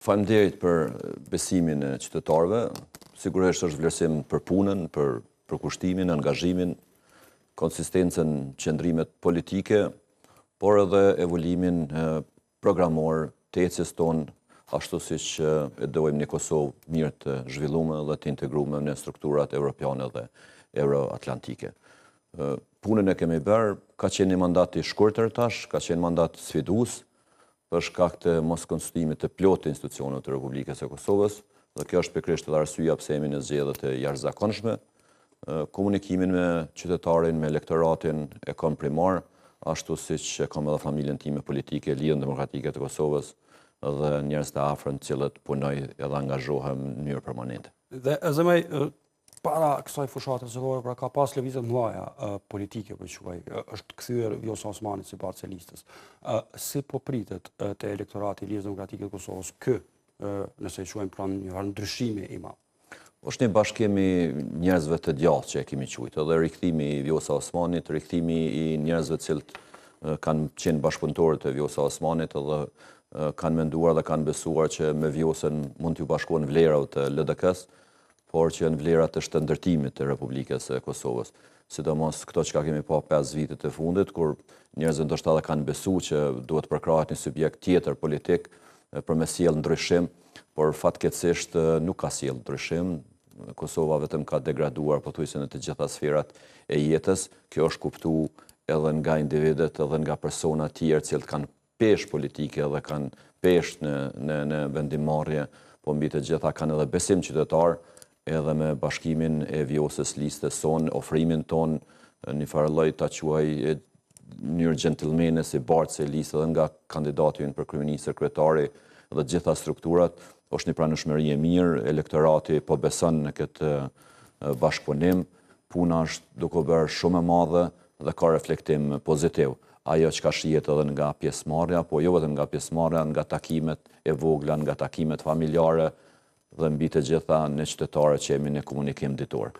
Faleminderit për besimin e qytetarëve. Sigurisht është vlerësim për punën, për përkushtimin, angazhimin, konsistencën, qëndrimet politike, por edhe evoluimin programor të ecjes tonë, ashtu siç e dojmë një Kosovë mirë të zhvilluar dhe të integruar në strukturat evropiane dhe euroatlantike. Punën e kemi bërë, ka qenë një mandat i shkurtër tash, ka qenë mandat sfidues për shkak të mos konstituimit të plotë të institucioneve të Republikës së Kosovës, dhe kjo është pikërisht edhe arsyeja pse jemi në zgjedhje të jashtëzakonshme. Komunikimin me qytetarin, me elektoratin e kam primar, ashtu siç e kam edhe familjen time politike, Lidhjen Demokratike të Kosovës, dhe njerëz të afërm të cilët punoj edhe angazhohem në mënyrë permanente. Dhe zëmej, para kësaj fushate zërore, pra ka pas lëvizje mëdha politike, për quaj, është kthyer Vjosa Osmani si partë e listës. Si po pritet te elektorati i Lidhjes Demokratike të Kosovës nëse i quajmë pranë një ndryshimi i madh? Është një bashkim i njerëzve të djathtë që e kemi quajtur, edhe rikthimi i Vjosa Osmanit, rikthimi i njerëzve të cilët kanë qenë bashkëpunëtorë të Vjosa Osmanit edhe kanë menduar dhe kanë besuar që me Vjosën mund t'ju bashkohen vlerat të LDK-s, por që janë vlerat të shëndërtimit të Republikës së Kosovës. Sidomos këto që kemi pa 5 vitet e fundit, kur njerëzit ndoshta edhe kanë besuar që duhet përkrahet një subjekt tjetër politik për me sjellë ndryshim, por fatkeqësisht nuk ka sjellë ndryshim. Kosova vetëm ka degraduar pothuajse në të gjitha sferat e jetës. Kjo është kuptuar edhe nga individët, edhe nga persona të tjerë që kanë peshë politike dhe kanë peshë në vendimmarrje, po mbi të gjitha kanë edhe besim qytetar, edhe me bashkimin e Vjosës listës son, ofrimin ton, një farë lloj ta quaj në mënyrë gentlemane si bartës e listë edhe nga kandidati ynë për kryeministër, kryetari dhe gjitha strukturat, është një pranueshmëri e mirë, elektorati po beson në këtë bashkëpunim, puna është duke bërë shumë e madhe dhe ka reflektim pozitiv. Ajo që ka shihet edhe nga pjesëmarrja, po jo vetëm nga pjesëmarrja, nga takimet e vogla, nga takimet familjare, dhe mbi të gjitha në qytetarët që jemi në komunikim ditor.